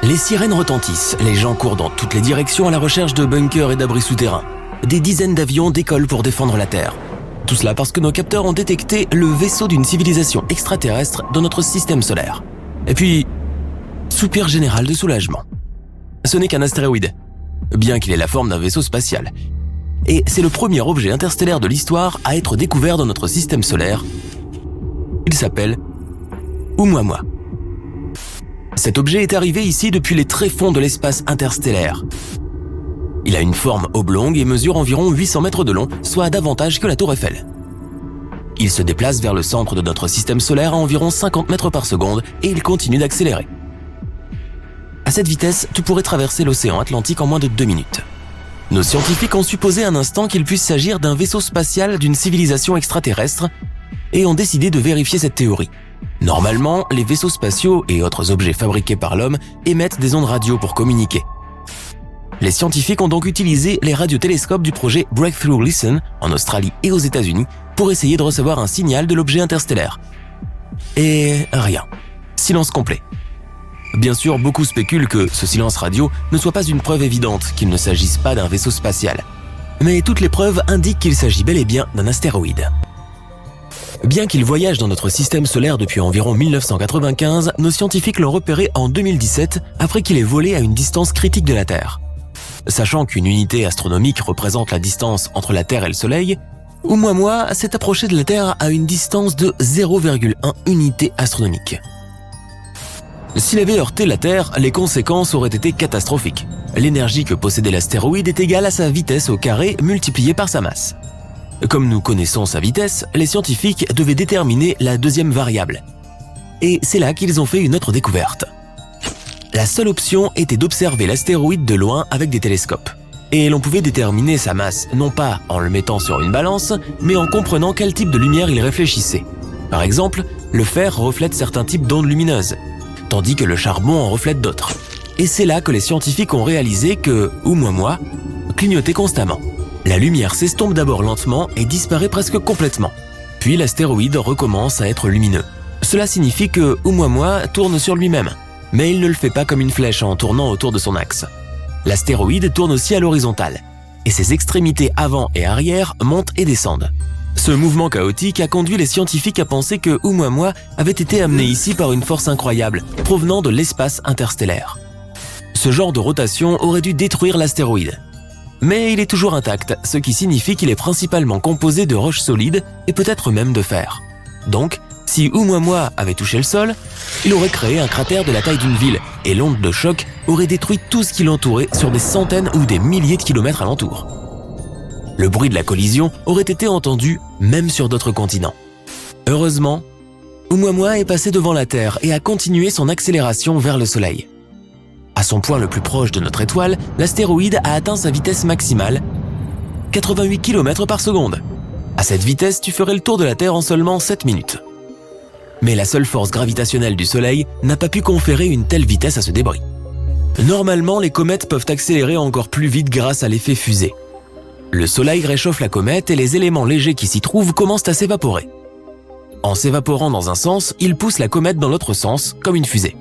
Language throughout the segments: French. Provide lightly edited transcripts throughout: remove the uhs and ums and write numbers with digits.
Les sirènes retentissent, les gens courent dans toutes les directions à la recherche de bunkers et d'abris souterrains. Des dizaines d'avions décollent pour défendre la Terre. Tout cela parce que nos capteurs ont détecté le vaisseau d'une civilisation extraterrestre dans notre système solaire. Et puis, soupir général de soulagement. Ce n'est qu'un astéroïde, bien qu'il ait la forme d'un vaisseau spatial. Et c'est le premier objet interstellaire de l'histoire à être découvert dans notre système solaire. Il s'appelle Oumuamua. Cet objet est arrivé ici depuis les tréfonds de l'espace interstellaire. Il a une forme oblongue et mesure environ 800 mètres de long, soit davantage que la Tour Eiffel. Il se déplace vers le centre de notre système solaire à environ 50 mètres par seconde et il continue d'accélérer. À cette vitesse, tu pourrais traverser l'océan Atlantique en moins de 2 minutes. Nos scientifiques ont supposé un instant qu'il puisse s'agir d'un vaisseau spatial d'une civilisation extraterrestre et ont décidé de vérifier cette théorie. Normalement, les vaisseaux spatiaux et autres objets fabriqués par l'homme émettent des ondes radio pour communiquer. Les scientifiques ont donc utilisé les radiotélescopes du projet Breakthrough Listen en Australie et aux États-Unis pour essayer de recevoir un signal de l'objet interstellaire. Et rien. Silence complet. Bien sûr, beaucoup spéculent que ce silence radio ne soit pas une preuve évidente qu'il ne s'agisse pas d'un vaisseau spatial. Mais toutes les preuves indiquent qu'il s'agit bel et bien d'un astéroïde. Bien qu'il voyage dans notre système solaire depuis environ 1995, nos scientifiques l'ont repéré en 2017 après qu'il ait volé à une distance critique de la Terre. Sachant qu'une unité astronomique représente la distance entre la Terre et le Soleil, Oumuamua s'est approché de la Terre à une distance de 0,1 unité astronomique. S'il avait heurté la Terre, les conséquences auraient été catastrophiques. L'énergie que possédait l'astéroïde est égale à sa vitesse au carré multipliée par sa masse. Comme nous connaissons sa vitesse, les scientifiques devaient déterminer la deuxième variable. Et c'est là qu'ils ont fait une autre découverte. La seule option était d'observer l'astéroïde de loin avec des télescopes. Et l'on pouvait déterminer sa masse, non pas en le mettant sur une balance, mais en comprenant quel type de lumière il réfléchissait. Par exemple, le fer reflète certains types d'ondes lumineuses, tandis que le charbon en reflète d'autres. Et c'est là que les scientifiques ont réalisé que Oumuamua clignotait constamment. La lumière s'estompe d'abord lentement et disparaît presque complètement. Puis l'astéroïde recommence à être lumineux. Cela signifie que Oumuamua tourne sur lui-même, mais il ne le fait pas comme une flèche en tournant autour de son axe. L'astéroïde tourne aussi à l'horizontale, et ses extrémités avant et arrière montent et descendent. Ce mouvement chaotique a conduit les scientifiques à penser que Oumuamua avait été amené ici par une force incroyable, provenant de l'espace interstellaire. Ce genre de rotation aurait dû détruire l'astéroïde. Mais il est toujours intact, ce qui signifie qu'il est principalement composé de roches solides et peut-être même de fer. Donc, si Oumuamua avait touché le sol, il aurait créé un cratère de la taille d'une ville et l'onde de choc aurait détruit tout ce qui l'entourait sur des centaines ou des milliers de kilomètres alentour. Le bruit de la collision aurait été entendu même sur d'autres continents. Heureusement, Oumuamua est passé devant la Terre et a continué son accélération vers le Soleil. À son point le plus proche de notre étoile, l'astéroïde a atteint sa vitesse maximale, 88 km par seconde. À cette vitesse, tu ferais le tour de la Terre en seulement 7 minutes. Mais la seule force gravitationnelle du Soleil n'a pas pu conférer une telle vitesse à ce débris. Normalement, les comètes peuvent accélérer encore plus vite grâce à l'effet fusée. Le Soleil réchauffe la comète et les éléments légers qui s'y trouvent commencent à s'évaporer. En s'évaporant dans un sens, ils poussent la comète dans l'autre sens, comme une fusée.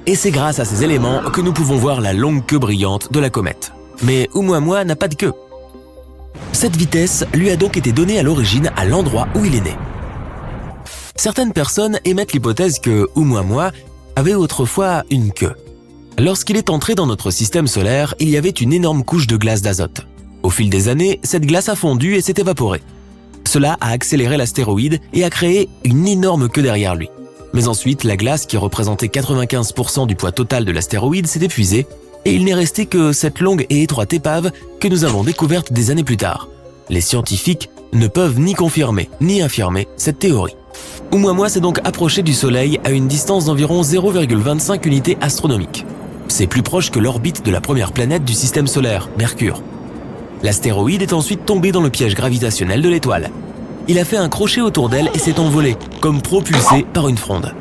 Et c'est grâce à ces éléments que nous pouvons voir la longue queue brillante de la comète. Mais Oumuamua n'a pas de queue. Cette vitesse lui a donc été donnée à l'origine à l'endroit où il est né. Certaines personnes émettent l'hypothèse que Oumuamua avait autrefois une queue. Lorsqu'il est entré dans notre système solaire, il y avait une énorme couche de glace d'azote. Au fil des années, cette glace a fondu et s'est évaporée. Cela a accéléré l'astéroïde et a créé une énorme queue derrière lui. Mais ensuite, la glace qui représentait 95% du poids total de l'astéroïde s'est épuisée et il n'est resté que cette longue et étroite épave que nous avons découverte des années plus tard. Les scientifiques ne peuvent ni confirmer ni infirmer cette théorie. Oumuamua s'est donc approché du Soleil à une distance d'environ 0,25 unités astronomiques. C'est plus proche que l'orbite de la première planète du système solaire, Mercure. L'astéroïde est ensuite tombé dans le piège gravitationnel de l'étoile. Il a fait un crochet autour d'elle et s'est envolé, comme propulsé par une fronde.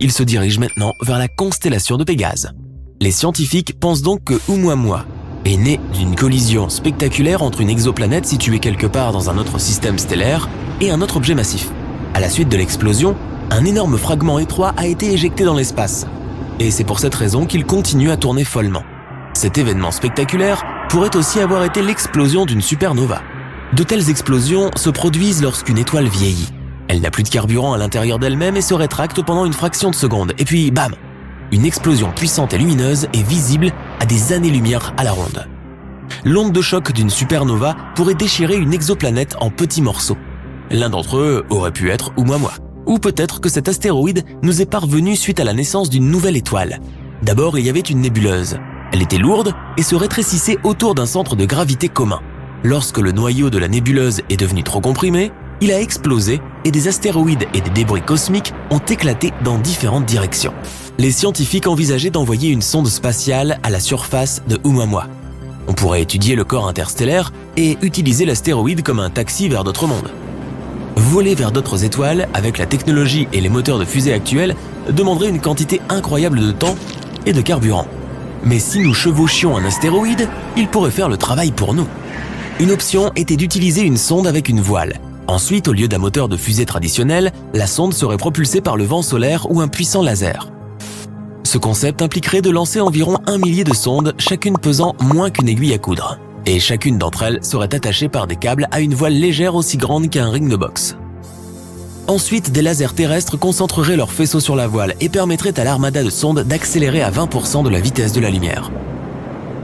Il se dirige maintenant vers la constellation de Pégase. Les scientifiques pensent donc que Oumuamua est né d'une collision spectaculaire entre une exoplanète située quelque part dans un autre système stellaire et un autre objet massif. À la suite de l'explosion, un énorme fragment étroit a été éjecté dans l'espace. Et c'est pour cette raison qu'il continue à tourner follement. Cet événement spectaculaire pourrait aussi avoir été l'explosion d'une supernova. De telles explosions se produisent lorsqu'une étoile vieillit. Elle n'a plus de carburant à l'intérieur d'elle-même et se rétracte pendant une fraction de seconde. Et puis, bam! Une explosion puissante et lumineuse est visible à des années-lumière à la ronde. L'onde de choc d'une supernova pourrait déchirer une exoplanète en petits morceaux. L'un d'entre eux aurait pu être Oumuamua. Ou peut-être que cet astéroïde nous est parvenu suite à la naissance d'une nouvelle étoile. D'abord, il y avait une nébuleuse. Elle était lourde et se rétrécissait autour d'un centre de gravité commun. Lorsque le noyau de la nébuleuse est devenu trop comprimé, il a explosé et des astéroïdes et des débris cosmiques ont éclaté dans différentes directions. Les scientifiques envisageaient d'envoyer une sonde spatiale à la surface de Oumuamua. On pourrait étudier le corps interstellaire et utiliser l'astéroïde comme un taxi vers d'autres mondes. Voler vers d'autres étoiles avec la technologie et les moteurs de fusée actuels demanderait une quantité incroyable de temps et de carburant. Mais si nous chevauchions un astéroïde, il pourrait faire le travail pour nous. Une option était d'utiliser une sonde avec une voile. Ensuite, au lieu d'un moteur de fusée traditionnel, la sonde serait propulsée par le vent solaire ou un puissant laser. Ce concept impliquerait de lancer environ 1 millier de sondes, chacune pesant moins qu'une aiguille à coudre. Et chacune d'entre elles serait attachée par des câbles à une voile légère aussi grande qu'un ring de boxe. Ensuite, des lasers terrestres concentreraient leur faisceau sur la voile et permettraient à l'armada de sondes d'accélérer à 20% de la vitesse de la lumière.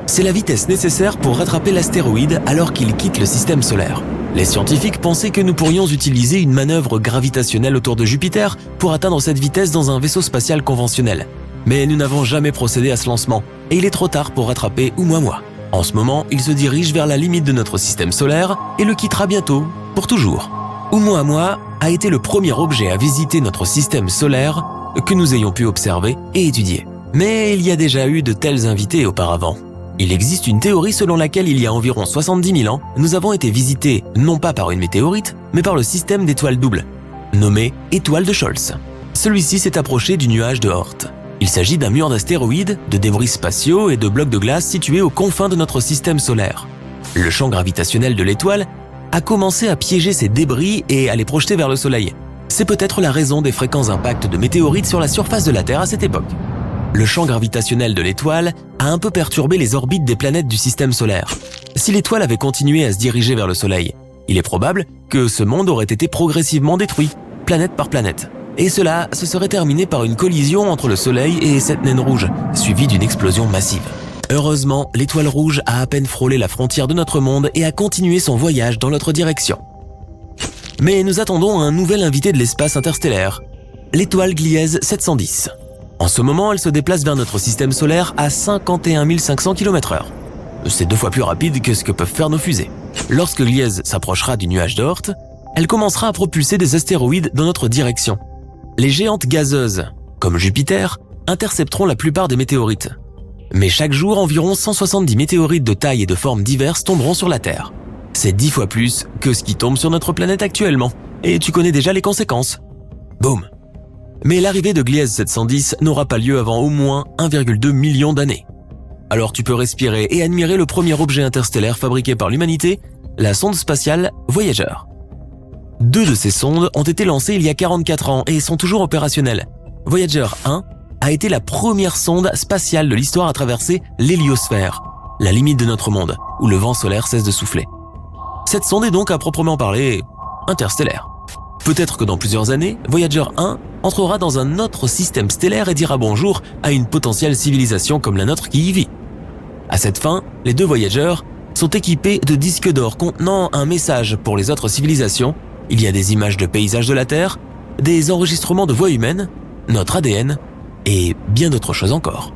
C'est la vitesse nécessaire pour rattraper l'astéroïde alors qu'il quitte le système solaire. Les scientifiques pensaient que nous pourrions utiliser une manœuvre gravitationnelle autour de Jupiter pour atteindre cette vitesse dans un vaisseau spatial conventionnel. Mais nous n'avons jamais procédé à ce lancement, et il est trop tard pour rattraper Oumuamua. En ce moment, il se dirige vers la limite de notre système solaire et le quittera bientôt, pour toujours. Oumuamua a été le premier objet à visiter notre système solaire que nous ayons pu observer et étudier. Mais il y a déjà eu de tels invités auparavant. Il existe une théorie selon laquelle il y a environ 70 000 ans, nous avons été visités non pas par une météorite, mais par le système d'étoiles doubles, nommé étoile de Scholz. Celui-ci s'est approché du nuage de Oort. Il s'agit d'un mur d'astéroïdes, de débris spatiaux et de blocs de glace situés aux confins de notre système solaire. Le champ gravitationnel de l'étoile a commencé à piéger ces débris et à les projeter vers le Soleil. C'est peut-être la raison des fréquents impacts de météorites sur la surface de la Terre à cette époque. Le champ gravitationnel de l'étoile a un peu perturbé les orbites des planètes du système solaire. Si l'étoile avait continué à se diriger vers le Soleil, il est probable que ce monde aurait été progressivement détruit, planète par planète. Et cela se serait terminé par une collision entre le Soleil et cette naine rouge, suivie d'une explosion massive. Heureusement, l'étoile rouge a à peine frôlé la frontière de notre monde et a continué son voyage dans notre direction. Mais nous attendons un nouvel invité de l'espace interstellaire, l'étoile Gliese 710. En ce moment, elle se déplace vers notre système solaire à 51 500 km/h. C'est 2 fois plus rapide que ce que peuvent faire nos fusées. Lorsque Gliese s'approchera du nuage d'Oort, elle commencera à propulser des astéroïdes dans notre direction. Les géantes gazeuses, comme Jupiter, intercepteront la plupart des météorites. Mais chaque jour, environ 170 météorites de taille et de formes diverses tomberont sur la Terre. C'est 10 fois plus que ce qui tombe sur notre planète actuellement. Et tu connais déjà les conséquences. Boum. Mais l'arrivée de Gliese 710 n'aura pas lieu avant au moins 1,2 million d'années. Alors tu peux respirer et admirer le premier objet interstellaire fabriqué par l'humanité, la sonde spatiale Voyager. 2 de ces sondes ont été lancées il y a 44 ans et sont toujours opérationnelles. Voyager 1 a été la première sonde spatiale de l'histoire à traverser l'héliosphère, la limite de notre monde, où le vent solaire cesse de souffler. Cette sonde est donc à proprement parler interstellaire. Peut-être que dans plusieurs années, Voyager 1 entrera dans un autre système stellaire et dira bonjour à une potentielle civilisation comme la nôtre qui y vit. À cette fin, les 2 voyageurs sont équipés de disques d'or contenant un message pour les autres civilisations. Il y a des images de paysages de la Terre, des enregistrements de voix humaines, notre ADN et bien d'autres choses encore.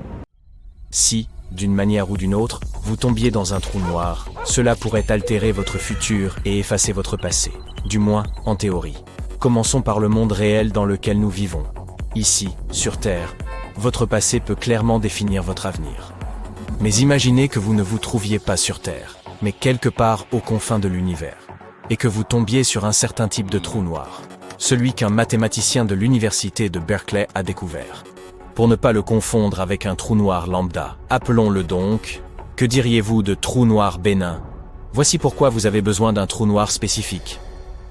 Si, d'une manière ou d'une autre, vous tombiez dans un trou noir, cela pourrait altérer votre futur et effacer votre passé, du moins en théorie. Commençons par le monde réel dans lequel nous vivons. Ici, sur Terre, votre passé peut clairement définir votre avenir. Mais imaginez que vous ne vous trouviez pas sur Terre, mais quelque part aux confins de l'univers, et que vous tombiez sur un certain type de trou noir, celui qu'un mathématicien de l'université de Berkeley a découvert. Pour ne pas le confondre avec un trou noir lambda, appelons-le donc, que diriez-vous de trou noir bénin? Voici pourquoi vous avez besoin d'un trou noir spécifique.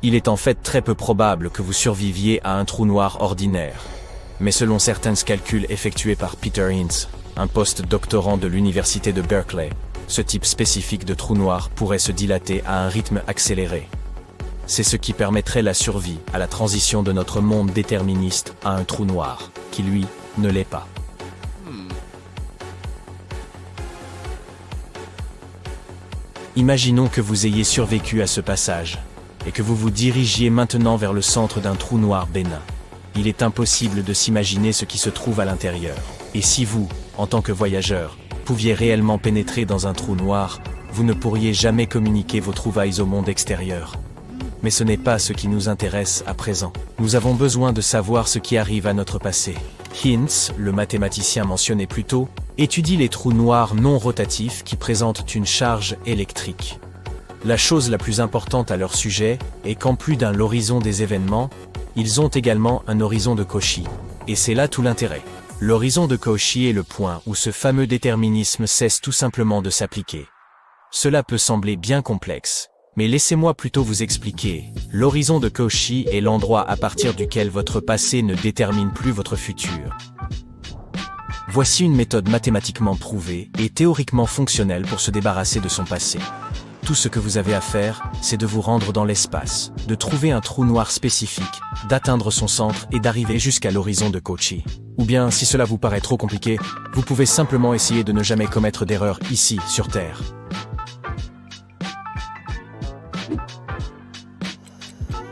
Il est en fait très peu probable que vous surviviez à un trou noir ordinaire. Mais selon certains calculs effectués par Peter Hintz, un post-doctorant de l'université de Berkeley, ce type spécifique de trou noir pourrait se dilater à un rythme accéléré. C'est ce qui permettrait la survie à la transition de notre monde déterministe à un trou noir, qui lui, ne l'est pas. Imaginons que vous ayez survécu à ce passage, et que vous vous dirigiez maintenant vers le centre d'un trou noir bénin. Il est impossible de s'imaginer ce qui se trouve à l'intérieur. Et si vous, en tant que voyageur, pouviez réellement pénétrer dans un trou noir, vous ne pourriez jamais communiquer vos trouvailles au monde extérieur. Mais ce n'est pas ce qui nous intéresse à présent. Nous avons besoin de savoir ce qui arrive à notre passé. Hintz, le mathématicien mentionné plus tôt, étudie les trous noirs non rotatifs qui présentent une charge électrique. La chose la plus importante à leur sujet est qu'en plus d'un l'horizon des événements, ils ont également un horizon de Cauchy. Et c'est là tout l'intérêt. L'horizon de Cauchy est le point où ce fameux déterminisme cesse tout simplement de s'appliquer. Cela peut sembler bien complexe, mais laissez-moi plutôt vous expliquer. L'horizon de Cauchy est l'endroit à partir duquel votre passé ne détermine plus votre futur. Voici une méthode mathématiquement prouvée et théoriquement fonctionnelle pour se débarrasser de son passé. Tout ce que vous avez à faire, c'est de vous rendre dans l'espace, de trouver un trou noir spécifique, d'atteindre son centre et d'arriver jusqu'à l'horizon de Cauchy. Ou bien, si cela vous paraît trop compliqué, vous pouvez simplement essayer de ne jamais commettre d'erreur ici, sur Terre.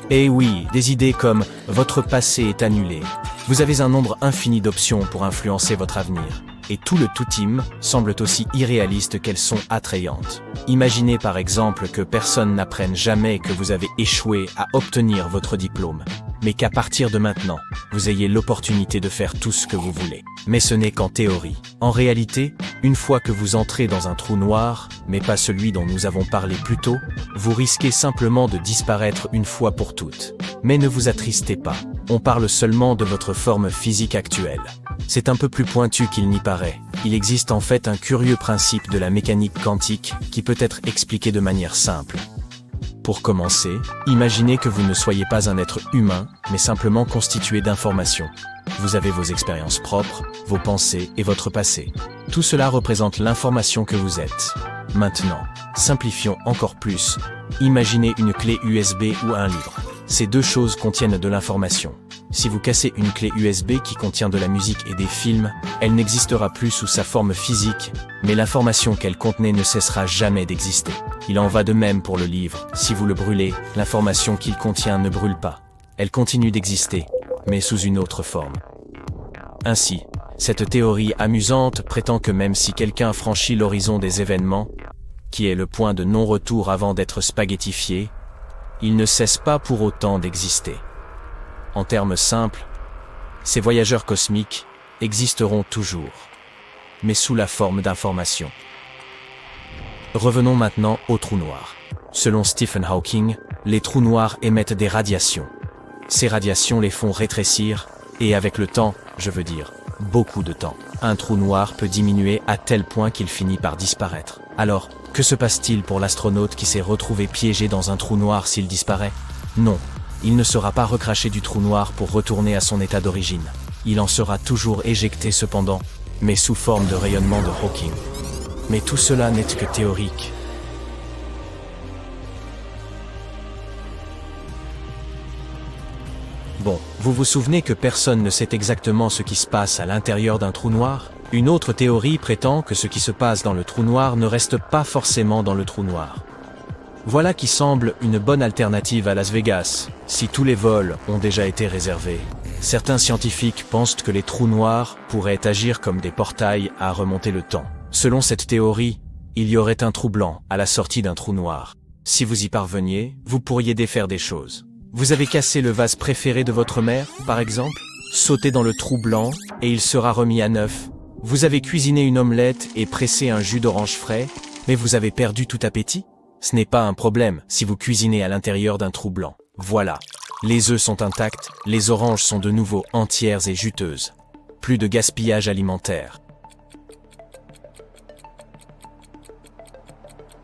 Et oui, des idées comme « votre passé est annulé ». Vous avez un nombre infini d'options pour influencer votre avenir. Et tout le tout-team semblent aussi irréalistes qu'elles sont attrayantes. Imaginez par exemple que personne n'apprenne jamais que vous avez échoué à obtenir votre diplôme, mais qu'à partir de maintenant, vous ayez l'opportunité de faire tout ce que vous voulez. Mais ce n'est qu'en théorie. En réalité, une fois que vous entrez dans un trou noir, mais pas celui dont nous avons parlé plus tôt, vous risquez simplement de disparaître une fois pour toutes. Mais ne vous attristez pas, on parle seulement de votre forme physique actuelle. C'est un peu plus pointu qu'il n'y paraît. Il existe en fait un curieux principe de la mécanique quantique qui peut être expliqué de manière simple. Pour commencer, imaginez que vous ne soyez pas un être humain, mais simplement constitué d'informations. Vous avez vos expériences propres, vos pensées et votre passé. Tout cela représente l'information que vous êtes. Maintenant, simplifions encore plus. Imaginez une clé USB ou un livre. Ces deux choses contiennent de l'information. Si vous cassez une clé USB qui contient de la musique et des films, elle n'existera plus sous sa forme physique, mais l'information qu'elle contenait ne cessera jamais d'exister. Il en va de même pour le livre. Si vous le brûlez, l'information qu'il contient ne brûle pas. Elle continue d'exister, mais sous une autre forme. Ainsi, cette théorie amusante prétend que même si quelqu'un franchit l'horizon des événements, qui est le point de non-retour avant d'être spaghettifié, il ne cesse pas pour autant d'exister. En termes simples, ces voyageurs cosmiques existeront toujours, mais sous la forme d'informations. Revenons maintenant aux trous noirs. Selon Stephen Hawking, les trous noirs émettent des radiations. Ces radiations les font rétrécir, et avec le temps, je veux dire, beaucoup de temps, un trou noir peut diminuer à tel point qu'il finit par disparaître. Alors, que se passe-t-il pour l'astronaute qui s'est retrouvé piégé dans un trou noir s'il disparaît? Non, il ne sera pas recraché du trou noir pour retourner à son état d'origine. Il en sera toujours éjecté cependant, mais sous forme de rayonnement de Hawking. Mais tout cela n'est que théorique. Bon, vous vous souvenez que personne ne sait exactement ce qui se passe à l'intérieur d'un trou noir? Une autre théorie prétend que ce qui se passe dans le trou noir ne reste pas forcément dans le trou noir. Voilà qui semble une bonne alternative à Las Vegas, si tous les vols ont déjà été réservés. Certains scientifiques pensent que les trous noirs pourraient agir comme des portails à remonter le temps. Selon cette théorie, il y aurait un trou blanc à la sortie d'un trou noir. Si vous y parveniez, vous pourriez défaire des choses. Vous avez cassé le vase préféré de votre mère, par exemple? Sautez dans le trou blanc, et il sera remis à neuf. Vous avez cuisiné une omelette et pressé un jus d'orange frais, mais vous avez perdu tout appétit? Ce n'est pas un problème si vous cuisinez à l'intérieur d'un trou blanc. Voilà. Les œufs sont intacts, les oranges sont de nouveau entières et juteuses. Plus de gaspillage alimentaire.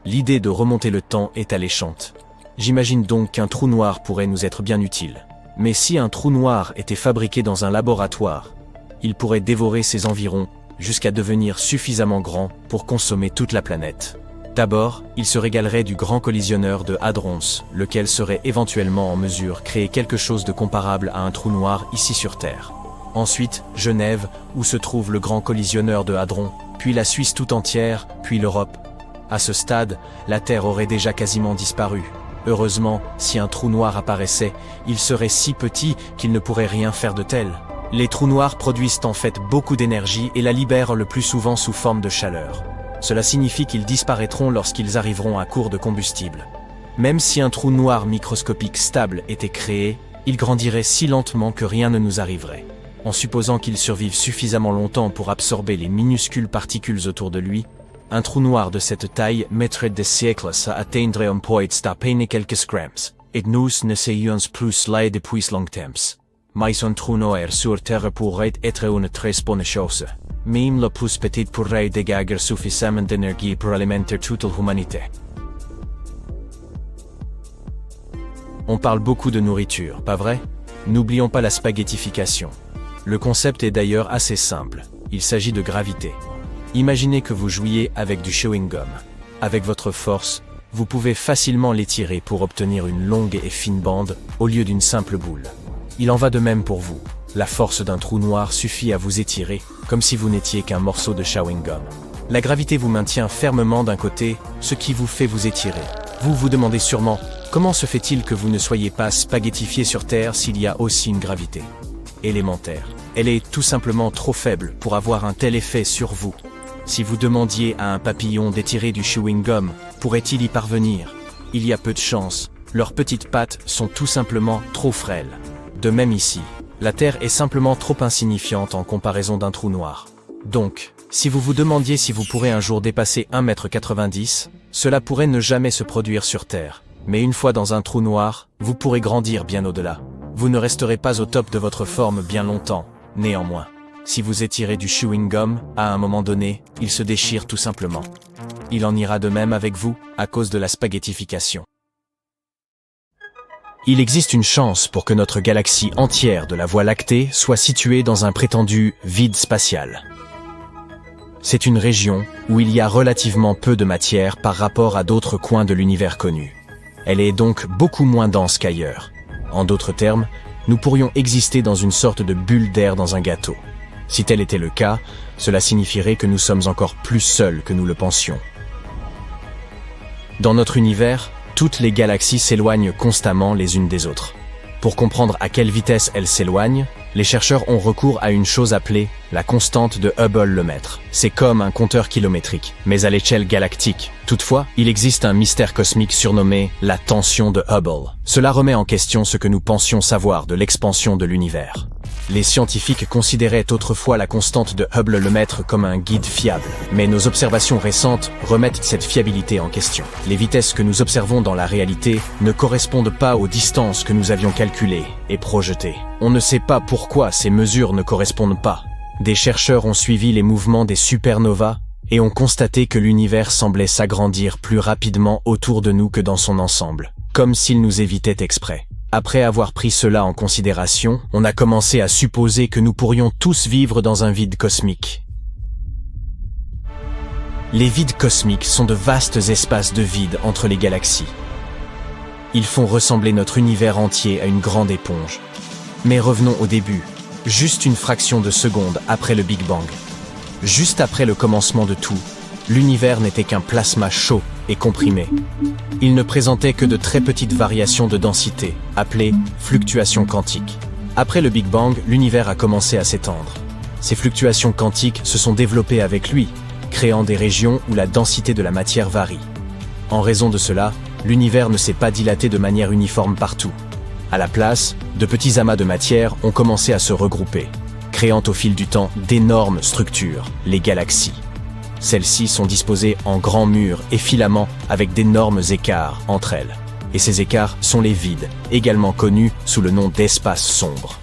L'idée de remonter le temps est alléchante. J'imagine donc qu'un trou noir pourrait nous être bien utile. Mais si un trou noir était fabriqué dans un laboratoire, il pourrait dévorer ses environs jusqu'à devenir suffisamment grand pour consommer toute la planète. D'abord, il se régalerait du grand collisionneur de Hadrons, lequel serait éventuellement en mesure de créer quelque chose de comparable à un trou noir ici sur Terre. Ensuite, Genève, où se trouve le grand collisionneur de Hadron, puis la Suisse tout entière, puis l'Europe. À ce stade, la Terre aurait déjà quasiment disparu. Heureusement, si un trou noir apparaissait, il serait si petit qu'il ne pourrait rien faire de tel. Les trous noirs produisent en fait beaucoup d'énergie et la libèrent le plus souvent sous forme de chaleur. Cela signifie qu'ils disparaîtront lorsqu'ils arriveront à court de combustible. Même si un trou noir microscopique stable était créé, il grandirait si lentement que rien ne nous arriverait. En supposant qu'il survive suffisamment longtemps pour absorber les minuscules particules autour de lui, un trou noir de cette taille mettrait des siècles à atteindre un point à peine quelques grammes, et nous ne sayons plus là depuis longtemps. Mais un trou noir sur Terre pourrait être une très bonne chose. Même le plus petit pourrait dégager suffisamment d'énergie pour alimenter toute l'humanité. On parle beaucoup de nourriture, pas vrai? N'oublions pas la spaghettification. Le concept est d'ailleurs assez simple. Il s'agit de gravité. Imaginez que vous jouiez avec du chewing-gum. Avec votre force, vous pouvez facilement l'étirer pour obtenir une longue et fine bande au lieu d'une simple boule. Il en va de même pour vous. La force d'un trou noir suffit à vous étirer, comme si vous n'étiez qu'un morceau de chewing-gum. La gravité vous maintient fermement d'un côté, ce qui vous fait vous étirer. Vous vous demandez sûrement, comment se fait-il que vous ne soyez pas spaghettifié sur Terre s'il y a aussi une gravité élémentaire? Elle est tout simplement trop faible pour avoir un tel effet sur vous. Si vous demandiez à un papillon d'étirer du chewing-gum, pourrait-il y parvenir? Il y a peu de chance, leurs petites pattes sont tout simplement trop frêles. De même ici, la Terre est simplement trop insignifiante en comparaison d'un trou noir. Donc, si vous vous demandiez si vous pourrez un jour dépasser 1,90 m, cela pourrait ne jamais se produire sur Terre. Mais une fois dans un trou noir, vous pourrez grandir bien au-delà. Vous ne resterez pas au top de votre forme bien longtemps, néanmoins. Si vous étirez du chewing-gum, à un moment donné, il se déchire tout simplement. Il en ira de même avec vous, à cause de la spaghettification. Il existe une chance pour que notre galaxie entière de la Voie lactée soit située dans un prétendu vide spatial. C'est une région où il y a relativement peu de matière par rapport à d'autres coins de l'univers connu. Elle est donc beaucoup moins dense qu'ailleurs. En d'autres termes, nous pourrions exister dans une sorte de bulle d'air dans un gâteau. Si tel était le cas, cela signifierait que nous sommes encore plus seuls que nous le pensions. Dans notre univers, toutes les galaxies s'éloignent constamment les unes des autres. Pour comprendre à quelle vitesse elles s'éloignent, les chercheurs ont recours à une chose appelée la constante de Hubble-Lemaître. C'est comme un compteur kilométrique, mais à l'échelle galactique. Toutefois, il existe un mystère cosmique surnommé la tension de Hubble. Cela remet en question ce que nous pensions savoir de l'expansion de l'univers. Les scientifiques considéraient autrefois la constante de Hubble-Lemaître comme un guide fiable, mais nos observations récentes remettent cette fiabilité en question. Les vitesses que nous observons dans la réalité ne correspondent pas aux distances que nous avions calculées et projetées. On ne sait pas pourquoi ces mesures ne correspondent pas. Des chercheurs ont suivi les mouvements des supernovas et ont constaté que l'univers semblait s'agrandir plus rapidement autour de nous que dans son ensemble, comme s'il nous évitait exprès. Après avoir pris cela en considération, on a commencé à supposer que nous pourrions tous vivre dans un vide cosmique. Les vides cosmiques sont de vastes espaces de vide entre les galaxies. Ils font ressembler notre univers entier à une grande éponge. Mais revenons au début, juste une fraction de seconde après le Big Bang. Juste après le commencement de tout, l'univers n'était qu'un plasma chaud et comprimé. Il ne présentait que de très petites variations de densité, appelées fluctuations quantiques. Après le Big Bang, l'univers a commencé à s'étendre. Ces fluctuations quantiques se sont développées avec lui, créant des régions où la densité de la matière varie. En raison de cela, l'univers ne s'est pas dilaté de manière uniforme partout. À la place, de petits amas de matière ont commencé à se regrouper, créant au fil du temps d'énormes structures, les galaxies. Celles-ci sont disposées en grands murs et filaments avec d'énormes écarts entre elles. Et ces écarts sont les vides, également connus sous le nom d'espaces sombres.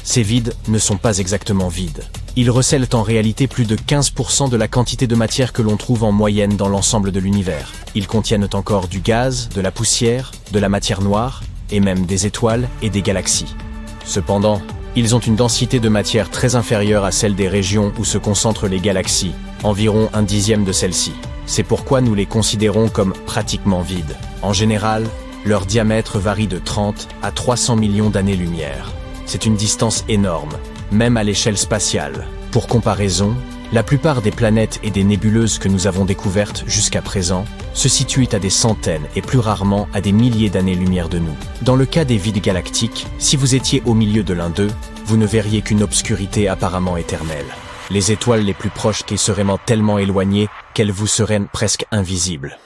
Ces vides ne sont pas exactement vides. Ils recèlent en réalité plus de 15% de la quantité de matière que l'on trouve en moyenne dans l'ensemble de l'univers. Ils contiennent encore du gaz, de la poussière, de la matière noire, et même des étoiles et des galaxies. Cependant, ils ont une densité de matière très inférieure à celle des régions où se concentrent les galaxies, environ 1/10 de celle-ci. C'est pourquoi nous les considérons comme pratiquement vides. En général, leur diamètre varie de 30 à 300 millions d'années-lumière. C'est une distance énorme, même à l'échelle spatiale. Pour comparaison, la plupart des planètes et des nébuleuses que nous avons découvertes jusqu'à présent se situent à des centaines et plus rarement à des milliers d'années-lumière de nous. Dans le cas des vides galactiques, si vous étiez au milieu de l'un d'eux, vous ne verriez qu'une obscurité apparemment éternelle. Les étoiles les plus proches qui seraient tellement éloignées qu'elles vous seraient presque invisibles.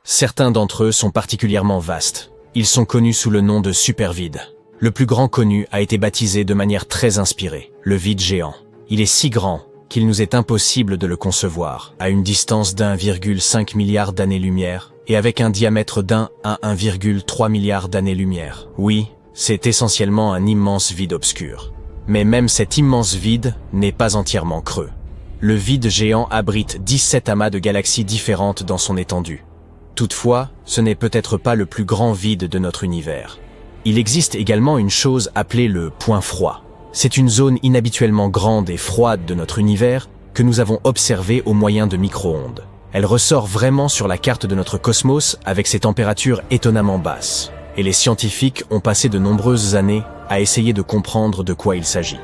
Certains d'entre eux sont particulièrement vastes. Ils sont connus sous le nom de supervides. Le plus grand connu a été baptisé de manière très inspirée, le vide géant. Il est si grand qu'il nous est impossible de le concevoir, à une distance d'1,5 milliard d'années-lumière, et avec un diamètre d'1 à 1,3 milliard d'années-lumière. Oui, c'est essentiellement un immense vide obscur. Mais même cet immense vide n'est pas entièrement creux. Le vide géant abrite 17 amas de galaxies différentes dans son étendue. Toutefois, ce n'est peut-être pas le plus grand vide de notre univers. Il existe également une chose appelée le point froid. C'est une zone inhabituellement grande et froide de notre univers que nous avons observée au moyen de micro-ondes. Elle ressort vraiment sur la carte de notre cosmos avec ses températures étonnamment basses. Et les scientifiques ont passé de nombreuses années à essayer de comprendre de quoi il s'agit.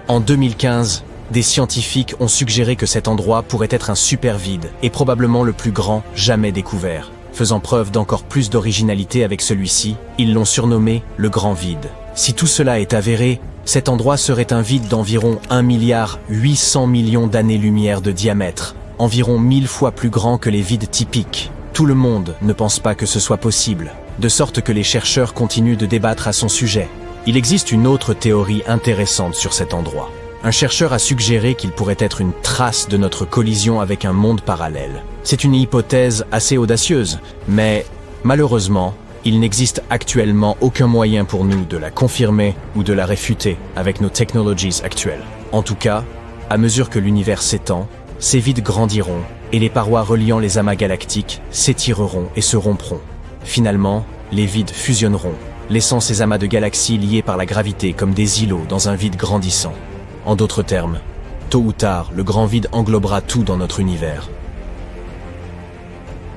En 2015, des scientifiques ont suggéré que cet endroit pourrait être un supervide et probablement le plus grand jamais découvert. Faisant preuve d'encore plus d'originalité avec celui-ci, ils l'ont surnommé le Grand Vide. Si tout cela est avéré, cet endroit serait un vide d'environ 1,8 milliard d'années-lumière de diamètre, environ 1000 fois plus grand que les vides typiques. Tout le monde ne pense pas que ce soit possible, de sorte que les chercheurs continuent de débattre à son sujet. Il existe une autre théorie intéressante sur cet endroit. Un chercheur a suggéré qu'il pourrait être une trace de notre collision avec un monde parallèle. C'est une hypothèse assez audacieuse, mais malheureusement, il n'existe actuellement aucun moyen pour nous de la confirmer ou de la réfuter avec nos technologies actuelles. En tout cas, à mesure que l'univers s'étend, ces vides grandiront et les parois reliant les amas galactiques s'étireront et se rompront. Finalement, les vides fusionneront, laissant ces amas de galaxies liés par la gravité comme des îlots dans un vide grandissant. En d'autres termes, tôt ou tard, le grand vide englobera tout dans notre univers.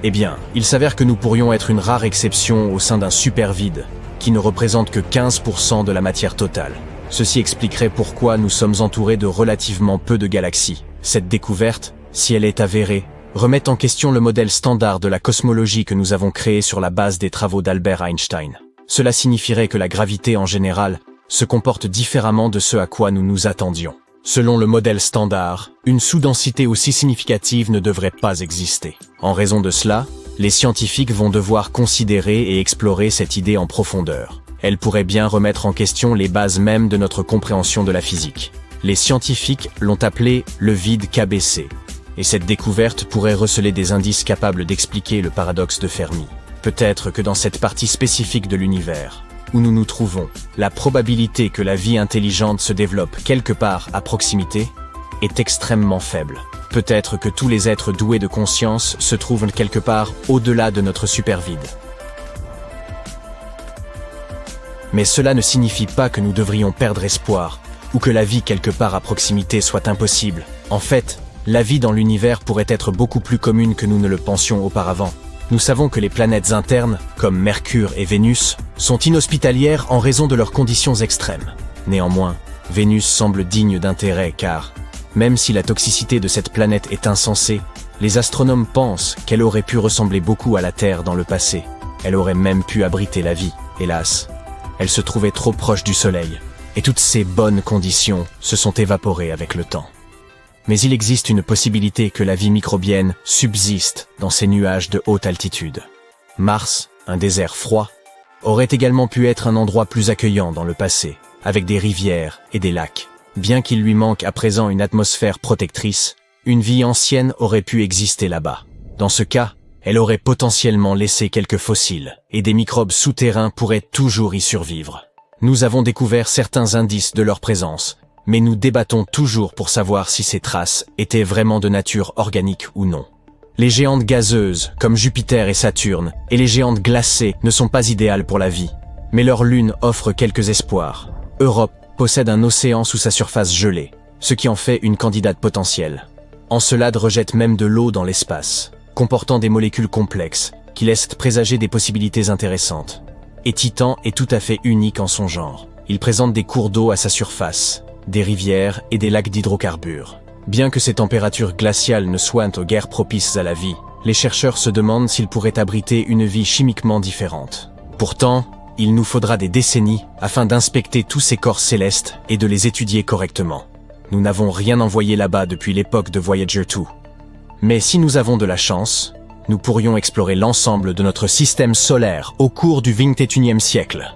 Eh bien, il s'avère que nous pourrions être une rare exception au sein d'un super vide, qui ne représente que 15% de la matière totale. Ceci expliquerait pourquoi nous sommes entourés de relativement peu de galaxies. Cette découverte, si elle est avérée, remet en question le modèle standard de la cosmologie que nous avons créé sur la base des travaux d'Albert Einstein. Cela signifierait que la gravité en général se comporte différemment de ce à quoi nous nous attendions. Selon le modèle standard, une sous-densité aussi significative ne devrait pas exister. En raison de cela, les scientifiques vont devoir considérer et explorer cette idée en profondeur. Elle pourrait bien remettre en question les bases mêmes de notre compréhension de la physique. Les scientifiques l'ont appelé le vide KBC, et cette découverte pourrait receler des indices capables d'expliquer le paradoxe de Fermi. Peut-être que dans cette partie spécifique de l'univers, où nous nous trouvons, la probabilité que la vie intelligente se développe quelque part à proximité est extrêmement faible. Peut-être que tous les êtres doués de conscience se trouvent quelque part au-delà de notre supervide. Mais cela ne signifie pas que nous devrions perdre espoir, ou que la vie quelque part à proximité soit impossible. En fait, la vie dans l'univers pourrait être beaucoup plus commune que nous ne le pensions auparavant. Nous savons que les planètes internes, comme Mercure et Vénus, sont inhospitalières en raison de leurs conditions extrêmes. Néanmoins, Vénus semble digne d'intérêt car, même si la toxicité de cette planète est insensée, les astronomes pensent qu'elle aurait pu ressembler beaucoup à la Terre dans le passé. Elle aurait même pu abriter la vie, hélas. Elle se trouvait trop proche du Soleil, et toutes ces bonnes conditions se sont évaporées avec le temps. Mais il existe une possibilité que la vie microbienne subsiste dans ces nuages de haute altitude. Mars, un désert froid, aurait également pu être un endroit plus accueillant dans le passé, avec des rivières et des lacs. Bien qu'il lui manque à présent une atmosphère protectrice, une vie ancienne aurait pu exister là-bas. Dans ce cas, elle aurait potentiellement laissé quelques fossiles, et des microbes souterrains pourraient toujours y survivre. Nous avons découvert certains indices de leur présence, mais nous débattons toujours pour savoir si ces traces étaient vraiment de nature organique ou non. Les géantes gazeuses, comme Jupiter et Saturne, et les géantes glacées ne sont pas idéales pour la vie, mais leur lune offre quelques espoirs. Europe possède un océan sous sa surface gelée, ce qui en fait une candidate potentielle. Encelade rejette même de l'eau dans l'espace, comportant des molécules complexes, qui laissent présager des possibilités intéressantes. Et Titan est tout à fait unique en son genre. Il présente des cours d'eau à sa surface, des rivières et des lacs d'hydrocarbures. Bien que ces températures glaciales ne soient guère propices à la vie, les chercheurs se demandent s'ils pourraient abriter une vie chimiquement différente. Pourtant, il nous faudra des décennies afin d'inspecter tous ces corps célestes et de les étudier correctement. Nous n'avons rien envoyé là-bas depuis l'époque de Voyager 2. Mais si nous avons de la chance, nous pourrions explorer l'ensemble de notre système solaire au cours du 21e siècle.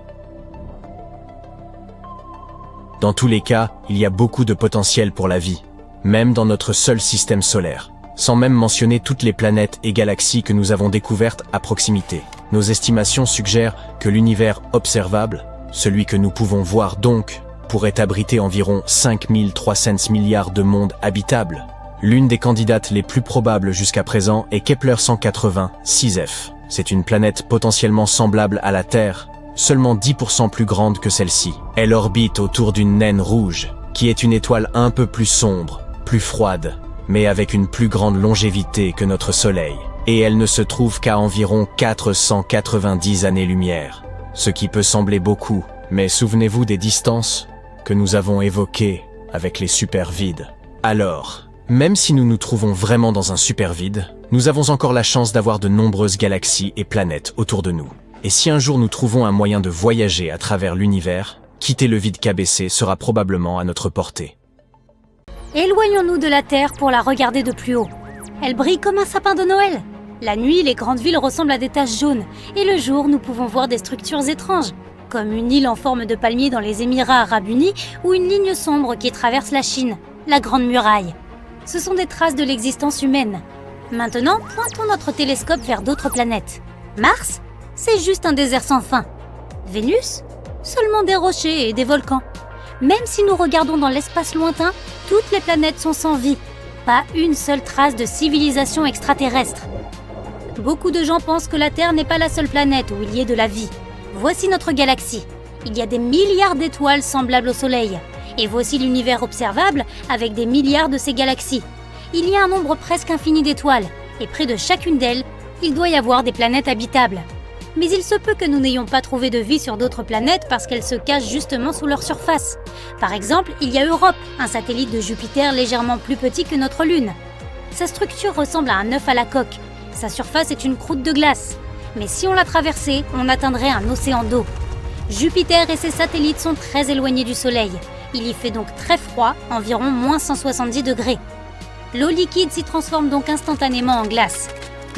Dans tous les cas, il y a beaucoup de potentiel pour la vie, même dans notre seul système solaire, sans même mentionner toutes les planètes et galaxies que nous avons découvertes à proximité. Nos estimations suggèrent que l'univers observable, celui que nous pouvons voir donc, pourrait abriter environ 5300 milliards de mondes habitables. L'une des candidates les plus probables jusqu'à présent est Kepler 180 6F. C'est une planète potentiellement semblable à la Terre, seulement 10% plus grande que celle-ci. Elle orbite autour d'une naine rouge, qui est une étoile un peu plus sombre, plus froide, mais avec une plus grande longévité que notre Soleil. Et elle ne se trouve qu'à environ 490 années-lumière, ce qui peut sembler beaucoup, mais souvenez-vous des distances que nous avons évoquées avec les supervides. Alors, même si nous nous trouvons vraiment dans un supervide, nous avons encore la chance d'avoir de nombreuses galaxies et planètes autour de nous. Et si un jour nous trouvons un moyen de voyager à travers l'univers, quitter le vide KBC sera probablement à notre portée. Éloignons-nous de la Terre pour la regarder de plus haut. Elle brille comme un sapin de Noël. La nuit, les grandes villes ressemblent à des taches jaunes, et le jour, nous pouvons voir des structures étranges, comme une île en forme de palmier dans les Émirats Arabes Unis ou une ligne sombre qui traverse la Chine, la Grande Muraille. Ce sont des traces de l'existence humaine. Maintenant, pointons notre télescope vers d'autres planètes. Mars, c'est juste un désert sans fin. Vénus, seulement des rochers et des volcans. Même si nous regardons dans l'espace lointain, toutes les planètes sont sans vie. Pas une seule trace de civilisation extraterrestre. Beaucoup de gens pensent que la Terre n'est pas la seule planète où il y ait de la vie. Voici notre galaxie. Il y a des milliards d'étoiles semblables au Soleil. Et voici l'univers observable avec des milliards de ces galaxies. Il y a un nombre presque infini d'étoiles. Et près de chacune d'elles, il doit y avoir des planètes habitables. Mais il se peut que nous n'ayons pas trouvé de vie sur d'autres planètes parce qu'elles se cachent justement sous leur surface. Par exemple, il y a Europe, un satellite de Jupiter légèrement plus petit que notre Lune. Sa structure ressemble à un œuf à la coque. Sa surface est une croûte de glace. Mais si on la traversait, on atteindrait un océan d'eau. Jupiter et ses satellites sont très éloignés du Soleil. Il y fait donc très froid, environ moins 170 degrés. L'eau liquide s'y transforme donc instantanément en glace.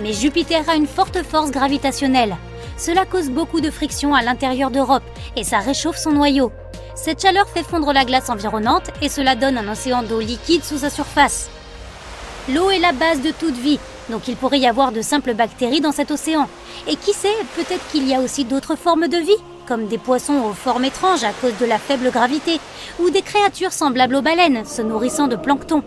Mais Jupiter a une forte force gravitationnelle. Cela cause beaucoup de friction à l'intérieur d'Europe et ça réchauffe son noyau. Cette chaleur fait fondre la glace environnante et cela donne un océan d'eau liquide sous sa surface. L'eau est la base de toute vie, donc il pourrait y avoir de simples bactéries dans cet océan. Et qui sait, peut-être qu'il y a aussi d'autres formes de vie, comme des poissons aux formes étranges à cause de la faible gravité, ou des créatures semblables aux baleines, se nourrissant de plancton.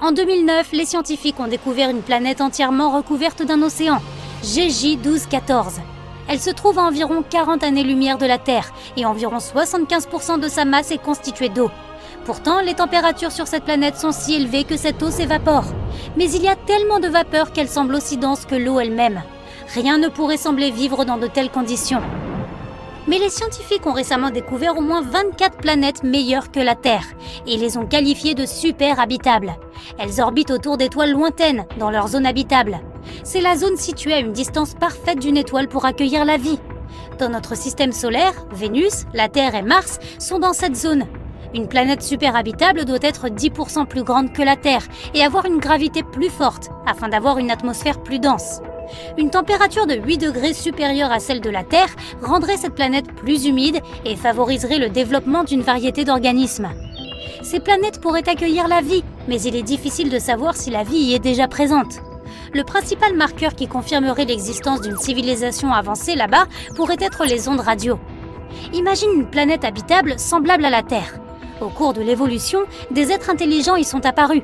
En 2009, les scientifiques ont découvert une planète entièrement recouverte d'un océan, GJ 1214. Elle se trouve à environ 40 années-lumière de la Terre, et environ 75% de sa masse est constituée d'eau. Pourtant, les températures sur cette planète sont si élevées que cette eau s'évapore. Mais il y a tellement de vapeur qu'elle semble aussi dense que l'eau elle-même. Rien ne pourrait sembler vivre dans de telles conditions. Mais les scientifiques ont récemment découvert au moins 24 planètes meilleures que la Terre, et les ont qualifiées de super habitables. Elles orbitent autour d'étoiles lointaines, dans leur zone habitable. C'est la zone située à une distance parfaite d'une étoile pour accueillir la vie. Dans notre système solaire, Vénus, la Terre et Mars sont dans cette zone. Une planète super habitable doit être 10% plus grande que la Terre et avoir une gravité plus forte, afin d'avoir une atmosphère plus dense. Une température de 8 degrés supérieure à celle de la Terre rendrait cette planète plus humide et favoriserait le développement d'une variété d'organismes. Ces planètes pourraient accueillir la vie, mais il est difficile de savoir si la vie y est déjà présente. Le principal marqueur qui confirmerait l'existence d'une civilisation avancée là-bas pourrait être les ondes radio. Imagine une planète habitable semblable à la Terre. Au cours de l'évolution, des êtres intelligents y sont apparus.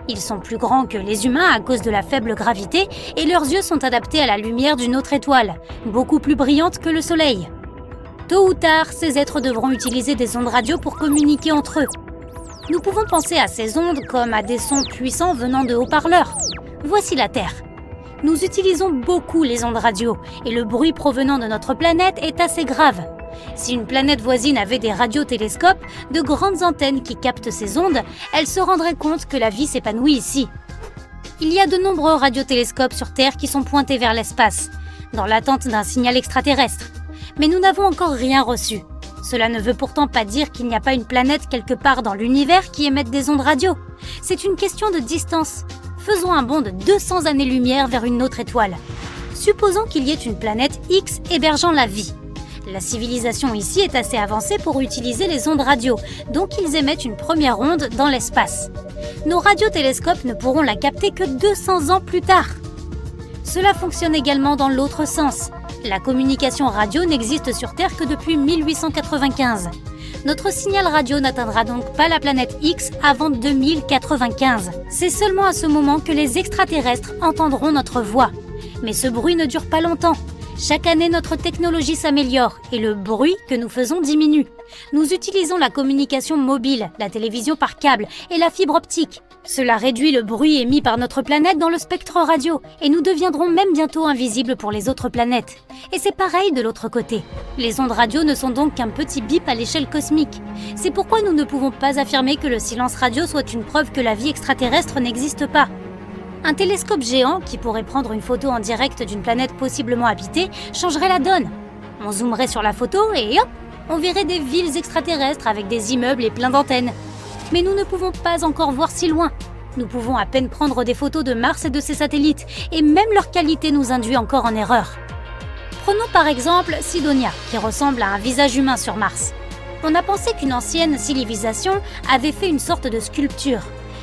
Ils sont plus grands que les humains à cause de la faible gravité et leurs yeux sont adaptés à la lumière d'une autre étoile, beaucoup plus brillante que le Soleil. Tôt ou tard, ces êtres devront utiliser des ondes radio pour communiquer entre eux. Nous pouvons penser à ces ondes comme à des sons puissants venant de haut-parleurs. Voici la Terre. Nous utilisons beaucoup les ondes radio et le bruit provenant de notre planète est assez grave. Si une planète voisine avait des radiotélescopes, de grandes antennes qui captent ces ondes, elle se rendrait compte que la vie s'épanouit ici. Il y a de nombreux radiotélescopes sur Terre qui sont pointés vers l'espace, dans l'attente d'un signal extraterrestre. Mais nous n'avons encore rien reçu. Cela ne veut pourtant pas dire qu'il n'y a pas une planète quelque part dans l'univers qui émette des ondes radio. C'est une question de distance. Faisons un bond de 200 années-lumière vers une autre étoile. Supposons qu'il y ait une planète X hébergeant la vie. La civilisation ici est assez avancée pour utiliser les ondes radio, donc ils émettent une première onde dans l'espace. Nos radiotélescopes ne pourront la capter que 200 ans plus tard. Cela fonctionne également dans l'autre sens. La communication radio n'existe sur Terre que depuis 1895. Notre signal radio n'atteindra donc pas la planète X avant 2095. C'est seulement à ce moment que les extraterrestres entendront notre voix. Mais ce bruit ne dure pas longtemps. Chaque année, notre technologie s'améliore et le bruit que nous faisons diminue. Nous utilisons la communication mobile, la télévision par câble et la fibre optique. Cela réduit le bruit émis par notre planète dans le spectre radio et nous deviendrons même bientôt invisibles pour les autres planètes. Et c'est pareil de l'autre côté. Les ondes radio ne sont donc qu'un petit bip à l'échelle cosmique. C'est pourquoi nous ne pouvons pas affirmer que le silence radio soit une preuve que la vie extraterrestre n'existe pas. Un télescope géant qui pourrait prendre une photo en direct d'une planète possiblement habitée changerait la donne. On zoomerait sur la photo et hop, on verrait des villes extraterrestres avec des immeubles et plein d'antennes. Mais nous ne pouvons pas encore voir si loin. Nous pouvons à peine prendre des photos de Mars et de ses satellites, et même leur qualité nous induit encore en erreur. Prenons par exemple Sidonia, qui ressemble à un visage humain sur Mars. On a pensé qu'une ancienne civilisation avait fait une sorte de sculpture.